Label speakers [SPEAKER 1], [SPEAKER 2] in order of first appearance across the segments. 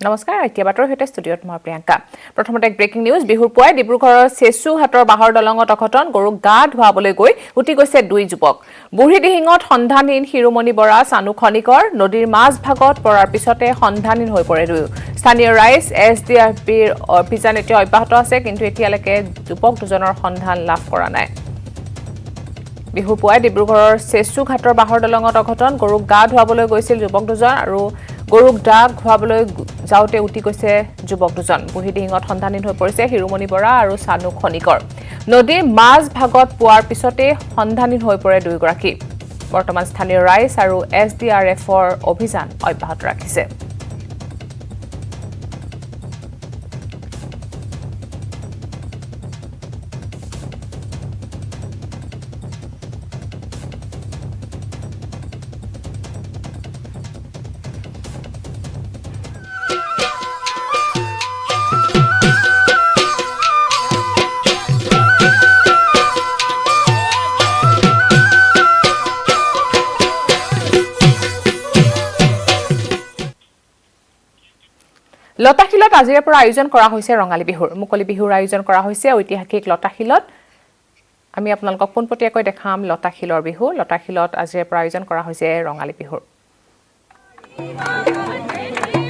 [SPEAKER 1] নমস্কাৰ এতিয়া বাতৰ হৈতে ষ্টুডিঅত মই প্ৰিয়ংকা প্ৰথমতে এক ব্ৰেকিং নিউজ বিহুৰ পুৱাই ডিব্ৰুগড়ৰ চেচু হাটৰ বাহৰ দলঙত অঘটন গৰুক গা ধুৱাবলৈ গৈ উটি গৈছে দুই যুৱক বুঢ়ীদিহিঙত সন্ধানহীন হিৰুমণি বৰা সানু খনিকৰ নদীৰ মাছ ভাগত পৰাৰ পিছতে সন্ধানহীন হৈ পৰে দুয়ো স্থানীয় ৰাইজ এছডিআৰপিৰ অভিযান এতিয়া অব্যাহত আছে কিন্তু এতিয়ালৈকে যুৱক দুজনৰ সন্ধান লাভ কৰা নাই বিহুৰ পুৱাই ডিব্ৰুগড়ৰ চেচু ঘাটৰ বাহৰ দলঙত অঘটন গৰুক গা ধুৱাবলৈ গৈছিল যুৱক দুজন আৰু গৰুক ডাক ঘুৱাবলৈ যাওঁতে উটি গৈছে যুৱক দুজন বুঢ়ীদিহিঙত সন্ধানহীন হৈ পৰিছে হিৰুমণি বৰা আৰু সানু খনিকৰ নদীৰ মাছ ভাগত পোৱাৰ পিছতে সন্ধানহীন হৈ পৰে দুয়োগৰাকী বৰ্তমান স্থানীয় ৰাইজ আৰু এছডিআৰএফৰ অভিযান অব্যাহত ৰাখিছে লতাশিলত আজিৰে পৰা আয়োজন কৰা হৈছে ৰঙালী বিহুৰ মুকলি বিহুৰ আয়োজন কৰা হৈছে ঐতিহাসিক লতাশিলত আমি আপোনালোকক পোনপটীয়াকৈ দেখাম লতাশিলৰ বিহু লতাশিলত আজিৰে পৰা আয়োজন কৰা হৈছে ৰঙালী বিহুৰ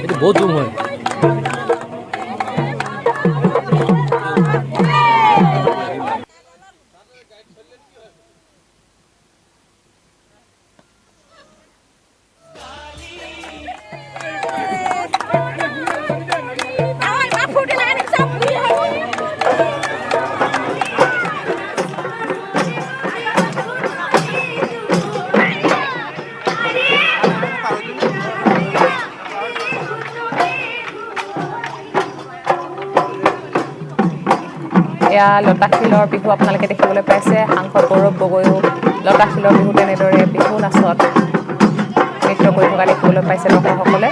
[SPEAKER 2] এটো বহুত ধুম হয়
[SPEAKER 1] এয়া লতাশিলৰ বিহু আপোনালোকে দেখিবলৈ পাইছে সাংসদ গৌৰৱ গগৈও লতাশিলৰ বিহু তেনেদৰে বিহু নাচত নৃত্য কৰি থকা দেখিবলৈ পাইছে দৰ্শকসকলে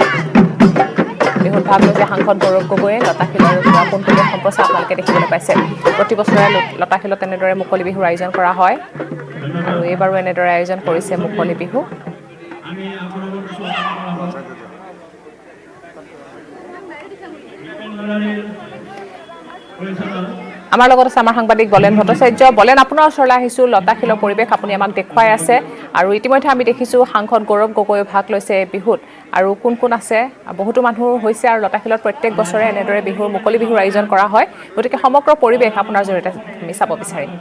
[SPEAKER 1] বিহুত ভাগ লৈছে সাংসদ গৌৰৱ গগৈয়ে লতাশিলৰ পোনপটীয়া সম্প্ৰচাৰ আপোনালোকে দেখিবলৈ পাইছে প্ৰতি বছৰে লতাশিলত তেনেদৰে মুকলি বিহুৰ আয়োজন কৰা হয় আৰু এইবাৰো এনেদৰে আয়োজন কৰিছে মুকলি বিহু আমাৰ লগত আছে আমাৰ সাংবাদিক বলেন ভট্টাচাৰ্য বলেন আপোনাৰ ওচৰলৈ আহিছো লতাশিলৰ পৰিৱেশ আপুনি আমাক দেখুৱাই আছে আৰু ইতিমধ্যে আমি দেখিছো সাংসদ গৌৰৱ গগৈ ভাগ লৈছে বিহুত আৰু কোন কোন আছে বহুতো মানুহ হৈছে আৰু লতাশিলত প্ৰত্যেক বছৰে এনেদৰে বিহুৰ মুকলি বিহুৰ আয়োজন কৰা হয় গতিকে সমগ্ৰ পৰিৱেশ আপোনাৰ জৰিয়তে আমি চাব বিচাৰিম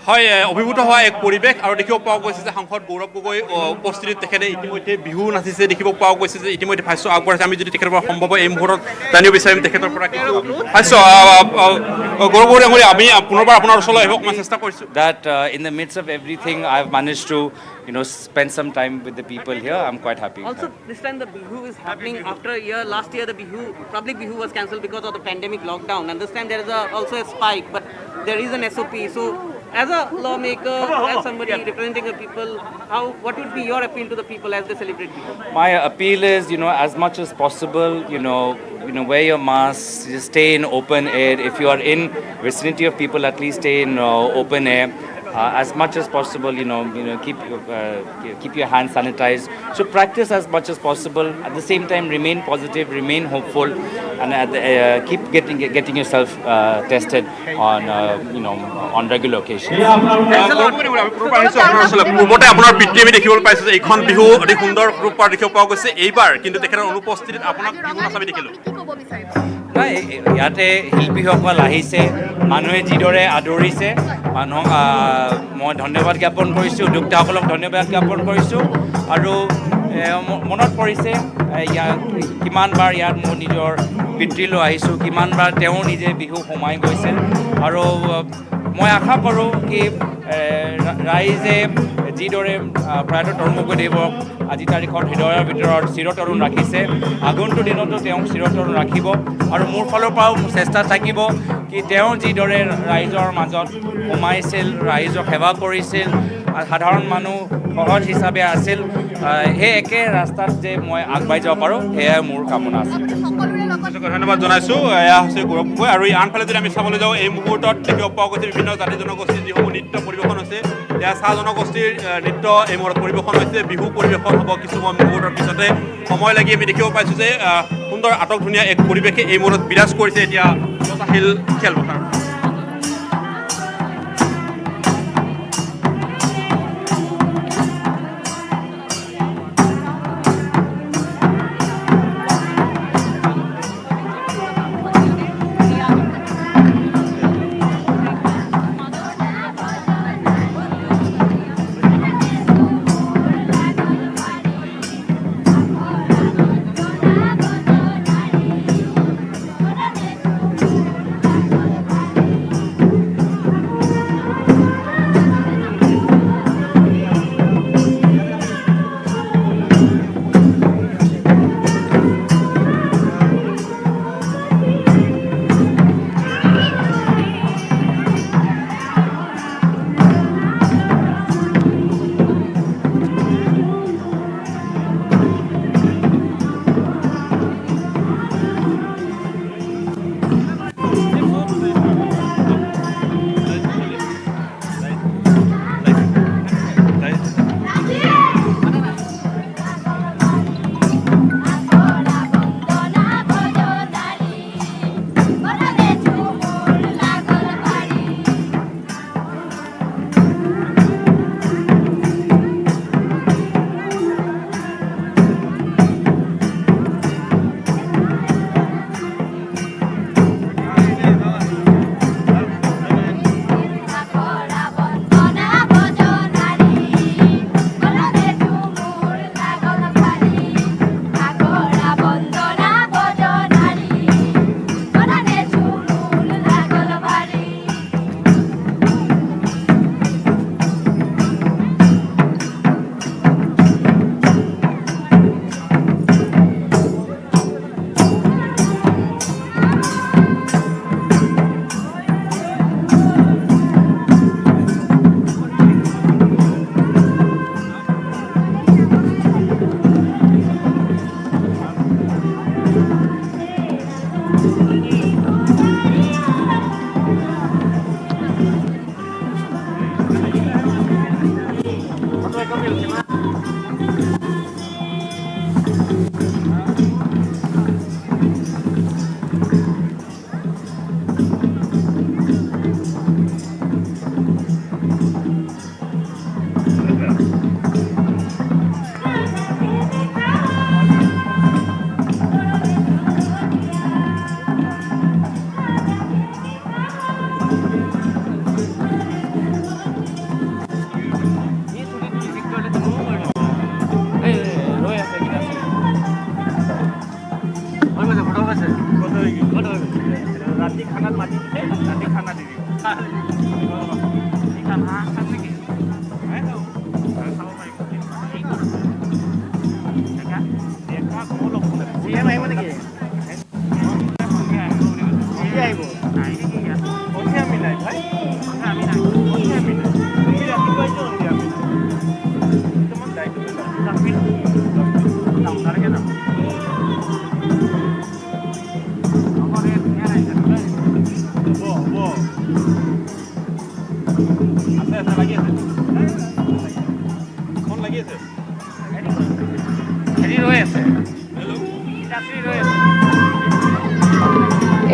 [SPEAKER 3] হয় অভিভূত হোৱা এক পৰিৱেশ আৰু দেখিব পোৱা গৈছে যে সাংসদ গৌৰৱ গগৈ উপস্থিতিত তেখেতে ইতিমধ্যে বিহু নাচিছে দেখিব পোৱা গৈছে যে ইতিমধ্যে ভাষ্য আগবঢ়াইছে আমি যদি তেখেতৰ পৰা সম্ভৱ এই মুহূৰ্তত জানিব বিচাৰিম তেখেতৰ পৰা কিছু ভাষ্য গৌৰৱ গগৈ আমি পুনৰবাৰ আপোনাৰ ওচৰলৈ আহিব অকণমান চেষ্টা কৰিছোঁ
[SPEAKER 4] that in the midst of everything I've managed to spend some time with the people here. I'm quite happy.
[SPEAKER 5] Also, this time the Bihu is happening after a year. Last year the public Bihu was cancelled because of the pandemic lockdown, and this time there is also a spike, but there is an SOP. So, as a lawmaker, as somebody representing the people, what would be your appeal to the people as they celebrate Bihu?
[SPEAKER 4] My appeal is, as much as possible, wear your mask, just stay in open air. If you are in vicinity of people, at least stay in open air. As much as possible, keep your hands sanitized. So practice as much as possible. At the same time, remain positive, remain hopeful, and keep getting yourself tested on regular occasions.
[SPEAKER 3] পূৰ্বতে আপোনাৰ পিতৃ আমি দেখিবলৈ পাইছোঁ যে এইখন বিহু অতি সুন্দৰ ৰূপৰ দেখিব পোৱা গৈছে এইবাৰ কিন্তু তেখেতৰ অনুপস্থিতিত আপোনাক বিহু নাচ আমি দেখিলোঁ
[SPEAKER 4] নাই ইয়াতে শিল্পীসকল আহিছে মানুহে যিদৰে আদৰিছে মানুহক মই ধন্যবাদ জ্ঞাপন কৰিছোঁ উদ্যোক্তাসকলক ধন্যবাদ জ্ঞাপন কৰিছোঁ আৰু মনত পৰিছে কিমানবাৰ ইয়াত মোৰ নিজৰ পিতৃলৈ আহিছোঁ কিমানবাৰ তেওঁ নিজে বিহু সোমাই গৈছে আৰু মই আশা কৰোঁ কি ৰাইজে যিদৰে প্ৰয়াত তৰুণ গগৈদেৱক আজি তাৰিখত হৃদয়ৰ ভিতৰত চিৰতৰুণ ৰাখিছে আগন্তুক দিনতো তেওঁক চিৰতৰুণ ৰাখিব আৰু মোৰ ফালৰ পৰাও চেষ্টা থাকিব কি তেওঁ যিদৰে ৰাইজৰ মাজত সোমাইছিল ৰাইজক সেৱা কৰিছিল সাধাৰণ মানুহ সহজ হিচাপে আছিল সেই একে ৰাস্তাত যে মই আগবাঢ়ি যাব পাৰোঁ সেয়াই মোৰ কামনা আছিল
[SPEAKER 3] ধন্যবাদ জনাইছোঁ এয়া হৈছে গৌৰৱ গগৈ আৰু আনফালে যদি আমি চাবলৈ যাওঁ এই মুহূৰ্তত দেখিব পোৱা গৈছে বিভিন্ন জাতি জনগোষ্ঠীৰ যিসমূহ নৃত্য পৰিৱেশন হৈছে এয়া চাহ জনগোষ্ঠীৰ নৃত্য এই মুহূৰ্তত পৰিৱেশন হৈছে বিহু পৰিৱেশন হ'ব কিছুমান মুহূৰ্তৰ পিছতে সময় লাগি আমি দেখিব পাইছোঁ যে সুন্দৰ আটক ধুনীয়া এক পৰিৱেশে এই মুহূৰ্তত বিৰাজ কৰিছে এতিয়া লতাশিল খেলপথাৰ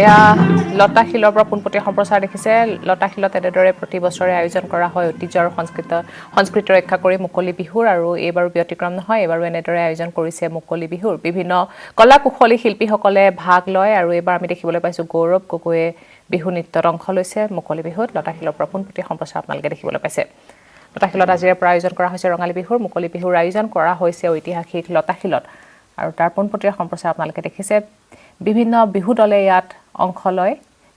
[SPEAKER 1] এয়া লতাশিলৰ পৰা পোনপটীয়া সম্প্ৰচাৰ দেখিছে লতাশিলত এনেদৰে প্ৰতি বছৰে আয়োজন কৰা হয় ঐতিহ্য আৰু সংস্কৃতি ৰক্ষা কৰি মুকলি বিহুৰ আৰু এইবাৰো ব্যতিক্ৰম নহয় এইবাৰো এনেদৰে আয়োজন কৰিছে মুকলি বিহুৰ বিভিন্ন কলা কুশলী শিল্পীসকলে ভাগ লয় আৰু এইবাৰ আমি দেখিবলৈ পাইছোঁ গৌৰৱ গগৈয়ে বিহু নৃত্যত অংশ লৈছে মুকলি বিহুত লতাশিলৰ পৰা পোনপটীয়া সম্প্ৰচাৰ আপোনালোকে দেখিবলৈ পাইছে লতাশিলত আজিৰে পৰা আয়োজন কৰা হৈছে ৰঙালী বিহুৰ মুকলি বিহুৰ আয়োজন কৰা হৈছে ঐতিহাসিক লতাশিলত আৰু তাৰ পোনপটীয়া সম্প্ৰচাৰ আপোনালোকে দেখিছে বিভিন্ন বিহু দলে ইয়াত অংশ লয়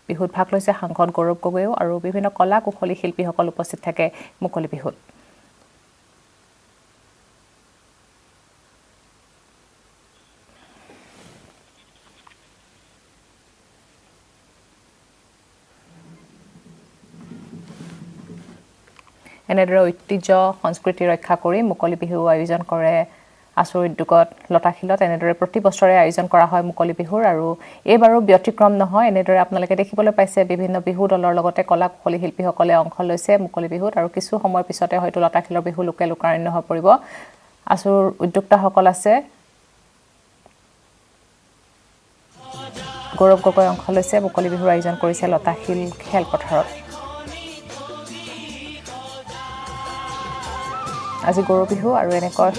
[SPEAKER 1] বিহুত ভাগ লৈছে সাংসদ গৌৰৱ গগৈও আৰু বিভিন্ন কলা কুশলী শিল্পীসকল উপস্থিত থাকে মুকলি বিহুত এনেদৰে ঐতিহ্য সংস্কৃতি ৰক্ষা কৰি মুকলি বিহু আয়োজন কৰে আছুৰ উদ্যোগত লতাশিলত এনেদৰে প্ৰতি বছৰে আয়োজন কৰা হয় মুকলি বিহুৰ আৰু এইবাৰো ব্যতিক্ৰম নহয় এনেদৰে আপোনালোকে দেখিবলৈ পাইছে বিভিন্ন বিহু দলৰ লগতে কলা কুশলী শিল্পীসকলে অংশ লৈছে মুকলি বিহুত আৰু কিছু সময়ৰ পিছতে হয়তো লতাশিলৰ বিহু লোকে লোকাৰণ্য হৈ পৰিব আছুৰ উদ্যোক্তাসকল আছে গৌৰৱ গগৈ অংশ লৈছে মুকলি বিহুৰ আয়োজন কৰিছে লতাশিল খেলপথাৰত আজি গৰু বিহু আৰু এনেকৈ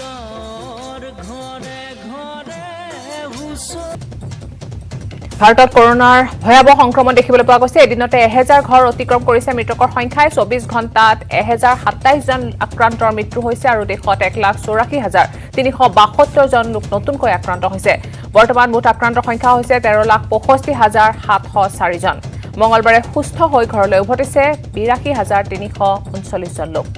[SPEAKER 1] ভাৰতত কৰোনাৰ ভয়াবহ সংক্ৰমণ দেখিবলৈ পোৱা গৈছে এদিনতে 1000 ঘৰ অতিক্ৰম কৰিছে মৃতকৰ সংখ্যাই 24 ঘণ্টাত 1027 জন আক্ৰান্তৰ মৃত্যু হৈছে আৰু দেশত 1,84,372 জন লোক নতুনকৈ আক্ৰান্ত হৈছে বৰ্তমান মুঠ আক্ৰান্তৰ সংখ্যা হৈছে 13,65,704 জন মঙলবাৰে সুস্থ হৈ ঘৰলৈ উভতিছে 82,339 জন লোক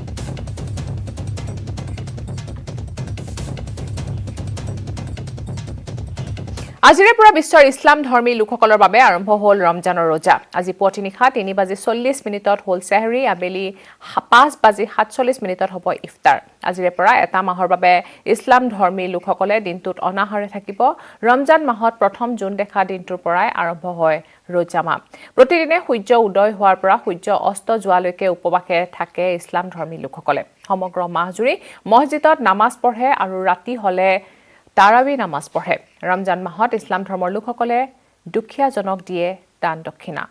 [SPEAKER 1] আজিৰে পৰা বিশ্বৰ ইছলাম ধৰ্মী লোকসকলৰ বাবে আৰম্ভ হ'ল ৰমজানৰ ৰোজা আজি পুৱতি নিশা 3:40 হ'ল সেহৰি আবেলি 5:47 হ'ব ইফতাৰ আজিৰে পৰা এটা মাহৰ বাবে ইছলাম ধৰ্মী লোকসকলে দিনটোত অনাহাৰে থাকিব ৰমজান মাহত প্ৰথম জুন দেখা দিনটোৰ পৰাই আৰম্ভ হয় ৰোজা মাহ প্ৰতিদিনে সূৰ্য উদয় হোৱাৰ পৰা সূৰ্য অস্ত যোৱালৈকে উপবাসে থাকে ইছলাম ধৰ্মী লোকসকলে সমগ্ৰ মাহজুৰি মছজিদত নামাজ পঢ়ে আৰু ৰাতি হলে তাৰাৱী নামাজ পঢ়ে ৰমজান মাহত ইছলাম ধৰ্মৰ লোকসকলে দুখীয়াজনক দিয়ে দান দক্ষিণা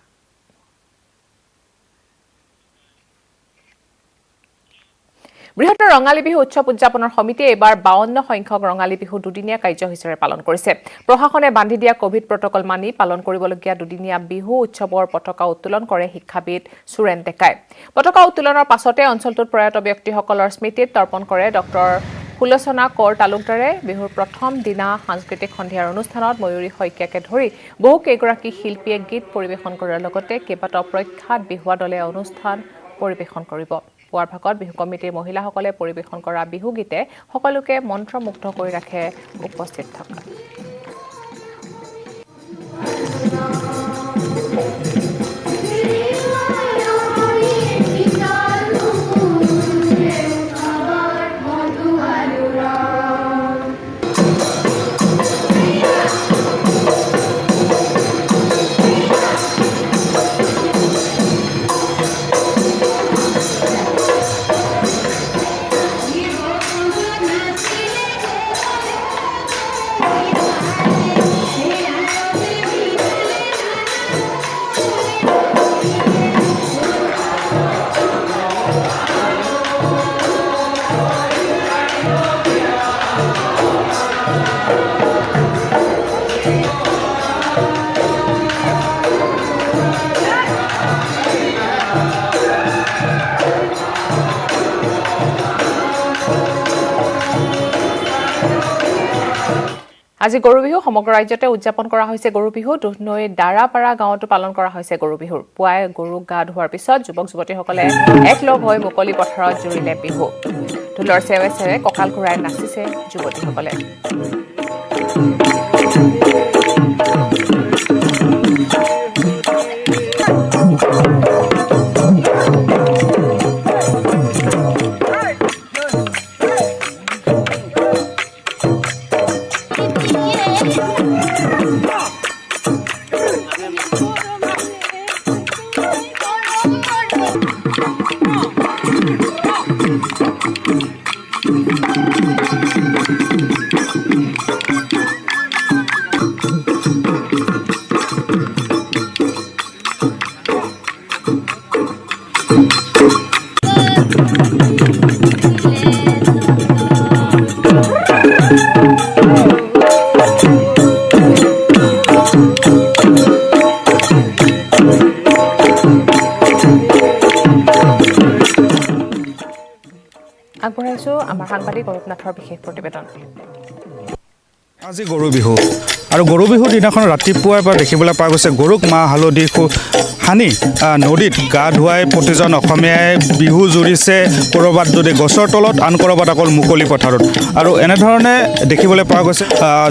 [SPEAKER 1] বৃহত্তৰ ৰঙালী বিহু উৎসৱ উদযাপনৰ সমিতিয়ে এবাৰ 52 সংখ্যক ৰঙালী বিহু দুদিনীয়া কাৰ্যসূচীৰে পালন কৰিছে প্ৰশাসনে বান্ধি দিয়া কোভিড প্ৰটকল মানি পালন কৰিবলগীয়া দুদিনীয়া বিহু উৎসৱৰ পতাকা উত্তোলন কৰে শিক্ষাবিদ সুৰেন ডেকাই পতাকা উত্তোলনৰ পাছতে অঞ্চলটোত প্ৰয়াত ব্যক্তিসকলৰ স্মৃতিত তৰ্পণ কৰে ডক্টৰ ফুলচনা কৌৰ তালুকদাৰে বিহুৰ প্ৰথম দিনা সাংস্কৃতিক সন্ধিয়াৰ অনুষ্ঠানত ময়ূৰী শইকীয়াকে ধৰি বহু কেইগৰাকী শিল্পীয়ে গীত পৰিৱেশন কৰাৰ লগতে কেইবাটাও প্ৰখ্যাত বিহুৱা দলে অনুষ্ঠান পৰিৱেশন কৰিব পুৱাৰ ভাগত বিহু কমিটিৰ মহিলাসকলে পৰিৱেশন কৰা বিহু গীতে সকলোকে মন্ত্ৰমুগ্ধ কৰি ৰাখে উপস্থিত থকা আজি গৰু বিহু সমগ্ৰ ৰাজ্যতে উদযাপন কৰা হৈছে গৰু বিহু দুধনৈ দাৰাপাৰা গাঁৱতো পালন কৰা হৈছে গৰু বিহুৰ পুৱাই গৰুক গা ধোৱাৰ পিছত যুৱক যুৱতীসকলে একলগ হৈ মুকলি পথাৰত জুৰিলে বিহু ঢোলৰ চেৱে চেৱে কঁকাল ঘূৰাই নাচিছে যুৱতীসকলে আগবঢ়াইছো আমাৰ সাংবাদিক অৰূপ নাথৰ বিশেষ প্ৰতিবেদন
[SPEAKER 6] আজি গৰু বিহু আৰু গৰু বিহুৰ দিনাখন ৰাতিপুৱাৰ পৰা দেখিবলৈ পোৱা গৈছে গৰুক মাহ হালধি সানি নদীত গা ধুৱাই প্ৰতিজন অসমীয়াই বিহু জুৰিছে ক'ৰবাত যদি গছৰ তলত আন ক'ৰবাত অকল মুকলি পথাৰত আৰু এনেধৰণে দেখিবলৈ পোৱা গৈছে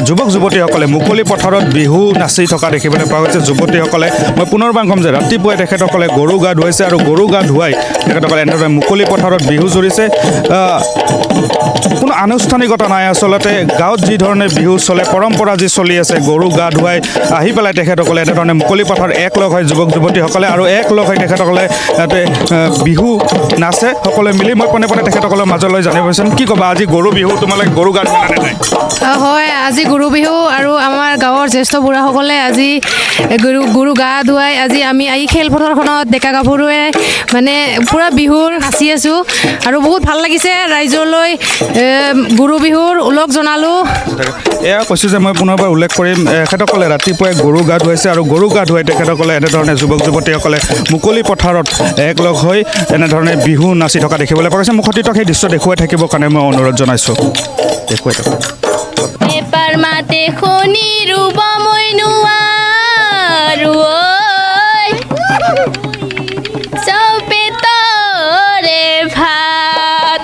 [SPEAKER 6] যুৱক যুৱতীসকলে মুকলি পথাৰত বিহু নাচি থকা দেখিবলৈ পোৱা গৈছে যুৱতীসকলে মই পুনৰবাৰ ক'ম যে ৰাতিপুৱাই তেখেতসকলে গৰু গা ধুৱাইছে আৰু গৰু গা ধুৱাই তেখেতসকলে এনেদৰে মুকলি পথাৰত বিহু জুৰিছে কোনো আনুষ্ঠানিকতা নাই আচলতে গাঁৱত যি ধৰণে বিহু চলে পৰম্পৰা যি চলি আছে গৰু গা ধুৱাই আহি পেলাই তেখেতসকলে এনেধৰণে মুকলি পথাৰত একলগ হয় যুৱক যুৱতীসকলে আৰু একলগ হৈ তেখেতসকলে ইয়াতে বিহু নাচে সকলোৱে মিলি মই পোনে পোনে তেখেতসকলৰ মাজলৈ জানিব বিচাৰিম কি ক'বা আজি গৰু বিহু তোমালোকে গৰু গা ধুৱানে নাই
[SPEAKER 7] হয় আজি গৰু বিহু আৰু আমাৰ গাঁৱৰ জ্যেষ্ঠ বুঢ়াসকলে আজি গৰু গা ধুৱাই আজি আমি এই খেলপথাৰখনত ডেকা গাভৰুৱে মানে পূৰা বিহুৰ নাচি আছোঁ আৰু বহুত ভাল লাগিছে ৰাইজলৈ গৰু বিহুৰ ওলগ জনালোঁ
[SPEAKER 6] এয়া কৈছোঁ যে মই পুনৰবাৰ উল্লেখ কৰিম এখেতসকলে ৰাতিপুৱাই গৰু গা ধুৱাইছে আৰু গৰু গা ধুৱাই তেখেতসকলে এনেধৰণে যুৱক যুৱতীসকলে মুকলি পথাৰত একলগ হৈ এনেধৰণে বিহু নাচি থকা দেখিবলৈ পোৱা গৈছে মুখতিত সেই দৃশ্য দেখুৱাই থাকিবৰ কাৰণে মই অনুৰোধ জনাইছোঁ দেখুৱাই থাকক
[SPEAKER 8] এপাৰ মাতে শুনি ৰুব মই নোৱাৰো চপেতৰে ভাত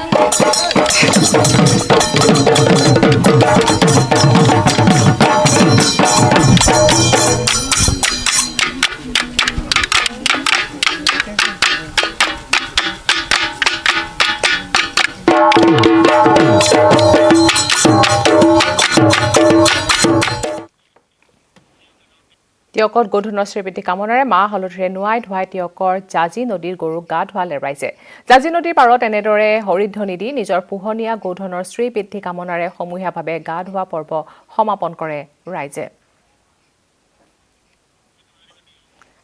[SPEAKER 1] টিয়কত গোধনৰ শ্ৰীবৃদ্ধি কামনাৰে মাহ হালধিৰে নোৱাই ধুৱাই টিয়কৰ জাজি নদীৰ গৰুক গা ধুৱালে ৰাইজে জাজি নদীৰ পাৰত এনেদৰে হৰিধ্বনি দি নিজৰ পোহনীয়া গোধনৰ শ্ৰীবৃদ্ধি কামনাৰে সমূহীয়াভাৱে গা ধোৱা পৰ্ব সমাপন কৰে ৰাইজে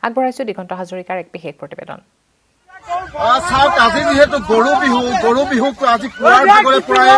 [SPEAKER 1] আগবঢ়াইছো দিগন্ত হাজৰিকাৰ এক বিশেষ প্ৰতিবেদন
[SPEAKER 9] চাওক আজি যিহেতু গৰু বিহুক আজি পুৱাৰ ভাগৰে পৰাই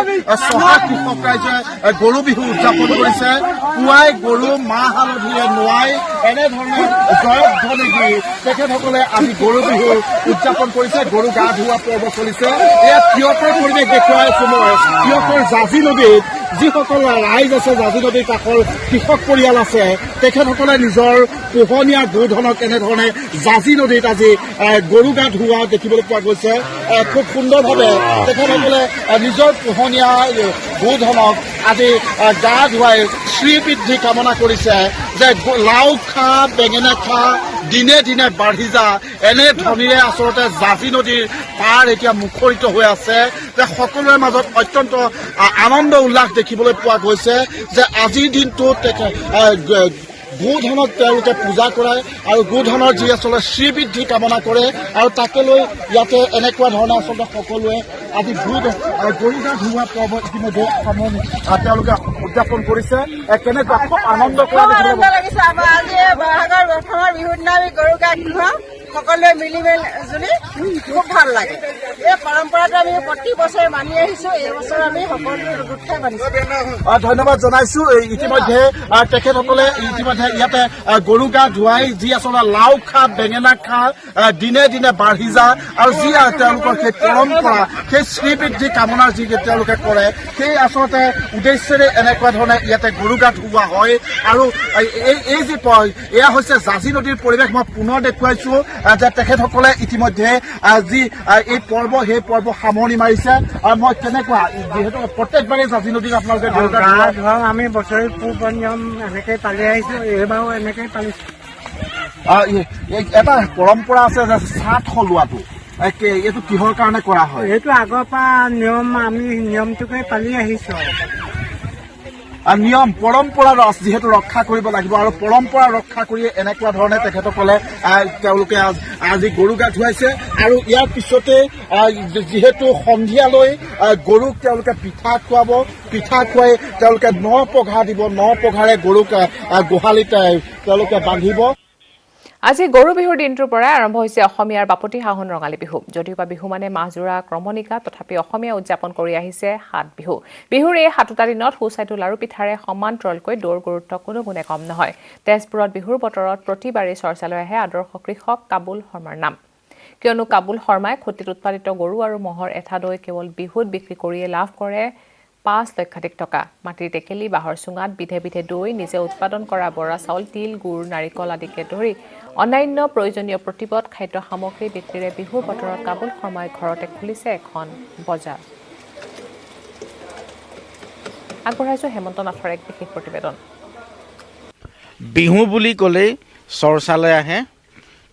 [SPEAKER 9] চহা কৃষক ৰাইজে গৰু বিহু উদযাপন কৰিছে পুৱাই গৰু মাহ হালধিৰে নোৱাই এনেধৰণে জয়ধ্বনি দি তেখেতসকলে আজি গৰু বিহু উদযাপন কৰিছে গৰু গা ধোৱা পৰ্ব চলিছে এয়া টিয়কৰ পৰিৱেশ দেখুৱাই আছো মই টিয়কৰ জাজি নদীত যিসকল ৰাইজ আছে জাজি নদীৰ কাষৰ কৃষক পৰিয়াল আছে তেখেতসকলে নিজৰ পোহনীয়া গোধনক এনেধৰণে জাজি নদীত আজি গৰু গা ধোৱা দেখিবলৈ পোৱা গৈছে খুব সুন্দৰভাৱে তেখেতসকলে নিজৰ পোহনীয়া গোধনক আজি গা ধুৱাই শ্ৰীবৃদ্ধি কামনা কৰিছে যে লাও খা বেঙেনা খা দিনে দিনে বাঢ়ি যা এনে ধ্বনিৰে আচলতে জাজি নদীৰ পাৰ এতিয়া মুখৰিত হৈ আছে যে সকলোৰে মাজত অত্যন্ত আনন্দ উল্লাস দেখিবলৈ পোৱা গৈছে যে আজিৰ দিনটোত গোধনক তেওঁলোকে পূজা কৰায় আৰু গোধনৰ যি আচলতে শ্ৰীবৃদ্ধি কামনা কৰে আৰু তাকে লৈ ইয়াতে এনেকুৱা ধৰণে আচলতে সকলোৱে আজি গৰু গা ধুওৱা পৰ্ব ইতিমধ্যে তেওঁলোকে উদযাপন কৰিছে কেনেকুৱা খুব আনন্দ কৰা
[SPEAKER 10] লাগিছে আমাৰ আজি বহাগৰ প্ৰথমৰ বিহুৰ দিনা আমি গৰু গা ধুৱাওঁ সকলোৱে মিলি জুলি খুব ভাল লাগে এই পৰম্পৰাটো আমি প্ৰতি বছৰে মানি আহিছোঁ এই বছৰ আমি সকলোৱে গোট খাই মানিছোঁ
[SPEAKER 9] ধন্যবাদ জনাইছো ইতিমধ্যে তেখেতসকলে ইতিমধ্যে ইয়াতে গৰু গা ধুৱাই যি আচলতে লাও খা বেঙেনা খা দিনে দিনে বাঢ়ি যা আৰু যি তেওঁলোকৰ সেই পৰম্পৰা সেই শ্ৰীবৃদ্ধি কামনাৰ যি তেওঁলোকে কৰে সেই আচলতে উদ্দেশ্যেৰে এনেকুৱা ধৰণে ইয়াতে গৰু গা ধুওৱা হয় আৰু এই যি এয়া হৈছে জাজি নদীৰ পৰিৱেশ মই পুনৰ দেখুৱাইছো যে তেখেতসকলে ইতিমধ্যে যি এই পৰ্ব সেই পৰ্ব সামৰণি মাৰিছে আৰু মই কেনেকুৱা যিহেতু প্ৰত্যেকবাৰে জাজি নদীত আপোনালোকে গৰু গা
[SPEAKER 10] ধুৱাওঁ আমি বছৰি পূৰ্ব নিয়ম এনেকৈ পালি আহিছোঁ এইবাৰো এনেকৈ পালিছোঁ
[SPEAKER 9] এটা পৰম্পৰা আছে যে চাট সলোৱাটো এইটো কিহৰ কাৰণে কৰা হয়
[SPEAKER 10] এইটো আগৰ পৰা নিয়ম আমি নিয়মটোকে পালি আহিছোঁ
[SPEAKER 9] নিয়ম পৰম্পৰা যিহেতু ৰক্ষা কৰিব লাগিব আৰু পৰম্পৰা ৰক্ষা কৰি এনেকুৱা ধৰণে তেখেতসকলে তেওঁলোকে আজি গৰু গা ধুৱাইছে আৰু ইয়াৰ পিছতে যিহেতু সন্ধিয়ালৈ গৰুক তেওঁলোকে পিঠা খুৱাব পিঠা খুৱাই তেওঁলোকে ন পঘা দিব ন পঘাৰে গৰুক গোহালিত তেওঁলোকে বান্ধিব
[SPEAKER 1] আজি গৰু বিহুৰ দিনটোৰ পৰাই আৰম্ভ হৈছে অসমীয়াৰ বাপতি সাহোন ৰঙালী বিহু যদিওবা বিহু মানে মাহজোৰা ক্ৰমণিকা তথাপি অসমীয়া উদযাপন কৰি আহিছে সাত বিহু বিহুৰ এই সাতোটা দিনত সুস্বাদু লাৰু পিঠাৰে সমান্তৰালকৈ দৌৰ গুৰুত্ব কোনো গুণে কম নহয় তেজপুৰত বিহুৰ বতৰত প্ৰতিবাৰেই চৰ্চালৈ আহে আদৰ্শ কৃষক কাবুল শৰ্মাৰ নাম কিয়নো কাবুল শৰ্মাই খুঁটিত উৎপাদিত গৰু আৰু মহৰ এঠা দৈ কেৱল বিহুত বিক্ৰী কৰিয়ে লাভ কৰে 5 লক্ষাধিক টকা। মাটিৰ টেকেলি বাঁহৰ চুঙাত বিধে বিধে দৈ নিজে উৎপাদন কৰা বৰা চাউল তিল গুড় নাৰিকল আদিকে ধৰি অন্যান্য প্ৰয়োজনীয় প্ৰতিপদ খাদ্য সামগ্ৰী বিক্ৰীৰে বিহুৰ বতৰত কাবুল শৰ্মাই ঘৰতে খুলিছে এখন বজাৰ। আগবঢ়াইছো হেমন্ত নাথৰ এক বিশেষ প্ৰতিবেদন।
[SPEAKER 11] বিহু বুলি ক'লেই চৰ্চালৈ আহে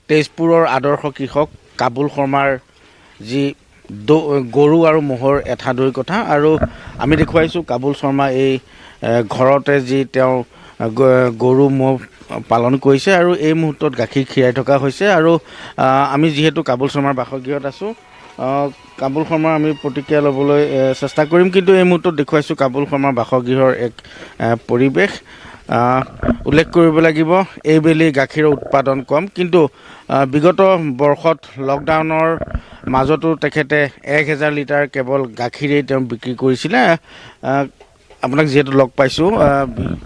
[SPEAKER 11] তেজপুৰৰ আদৰ্শ কৃষক কাবুল শৰ্মাৰ যি গৰু আৰু ম'হৰ এঠা দৈৰ কথা আৰু আমি দেখুৱাইছোঁ কাবুল শৰ্মা এই ঘৰতে যি তেওঁ গৰু ম'হ পালন কৰিছে আৰু এই মুহূৰ্তত গাখীৰ খীৰাই থকা হৈছে আৰু আমি যিহেতু কাবুল শৰ্মাৰ বাসগৃহত আছোঁ কাবুল শৰ্মাৰ আমি প্ৰতিক্ৰিয়া ল'বলৈ চেষ্টা কৰিম কিন্তু এই মুহূৰ্তত দেখুৱাইছোঁ কাবুল শৰ্মাৰ বাসগৃহৰ এক পৰিৱেশ উল্লেখ কৰিব লাগিব এইবেলি গাখীৰৰ উৎপাদন কম কিন্তু বিগত বৰ্ষত লকডাউনৰ মাজতো তেখেতে 1000 লিটাৰ কেৱল গাখীৰেই তেওঁ বিক্ৰী কৰিছিলে আপোনাক যিহেতু লগ পাইছোঁ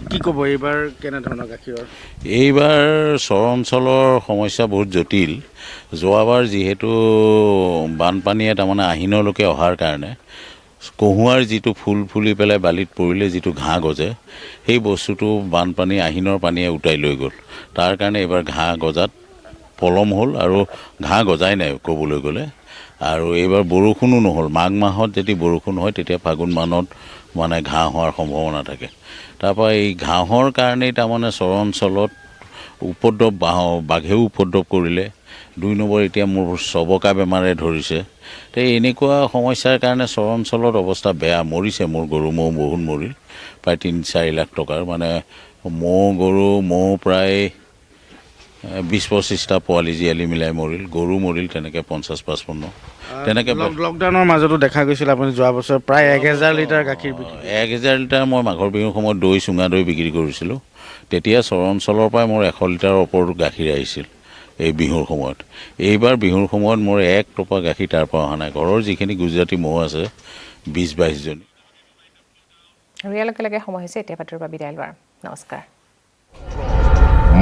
[SPEAKER 11] কি ক'ব এইবাৰ কেনেধৰণৰ গাখীৰৰ
[SPEAKER 12] এইবাৰ চৰ অঞ্চলৰ সমস্যা বহুত জটিল যোৱাবাৰ যিহেতু বানপানীয়ে তাৰমানে আহিনলৈকে অহাৰ কাৰণে কহুৱাৰ যিটো ফুল ফুলি পেলাই বালিত পৰিলে যিটো ঘাঁহ গজে সেই বস্তুটো বানপানী আহিনৰ পানীয়ে উটাই লৈ গ'ল তাৰ কাৰণে এইবাৰ ঘাঁহ গজাত পলম হ'ল আৰু ঘাঁহ গজাই নাই ক'বলৈ গ'লে আৰু এইবাৰ বৰষুণো নহ'ল মাঘ মাহত যদি বৰষুণ হয় তেতিয়া ফাগুন মাহত মানে ঘাঁহ হোৱাৰ সম্ভাৱনা থাকে তাৰপৰা এই ঘাঁহৰ কাৰণেই তাৰমানে চৰ অঞ্চলত উপদ্ৰৱ বাঘেও উপদ্ৰৱ কৰিলে 2 নম্বৰ এতিয়া মোৰ চবকা বেমাৰে ধৰিছে তো এনেকুৱা সমস্যাৰ কাৰণে চৰ অঞ্চলত অৱস্থা বেয়া মৰিছে মোৰ গৰু ম'হ বহুত মৰিল প্ৰায় 3-4 লাখ টকাৰ মানে গৰু ম'হ প্ৰায় 20-25টা পোৱালি জীয়ালি মিলাই মৰিল গৰু মৰিল তেনেকৈ 50-55 তেনেকৈ
[SPEAKER 11] লকডাউনৰ মাজতো দেখা গৈছিল আপুনি যোৱা বছৰ প্ৰায় 1000 লিটাৰ গাখীৰ
[SPEAKER 12] 1000 লিটাৰ মই মাঘৰ বিহুৰ সময়ত দৈ চুঙা দৈ বিক্ৰী কৰিছিলোঁ তেতিয়া চৰ অঞ্চলৰ পৰাই মোৰ 100 লিটাৰৰ ওপৰত গাখীৰ আহিছিল এই বিহুৰ সময়ত এইবাৰ বিহুৰ সময়ত মোৰ 1 টপা গাখীৰ তাৰ পৰা অহা নাই ঘৰৰ যিখিনি গুজৰাটী ম'হ আছে 20-22 জনী
[SPEAKER 1] ৰিয়েল লগে সময় হৈছে এতিয়া পাতৰ পৰা বিদায় লোৱাৰ নমস্কাৰ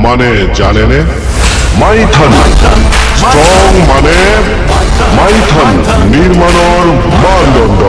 [SPEAKER 13] মানে জানেনে মাইথন ষ্ট্ৰং মানে মাইথন নিৰ্মাণৰ মানদণ্ড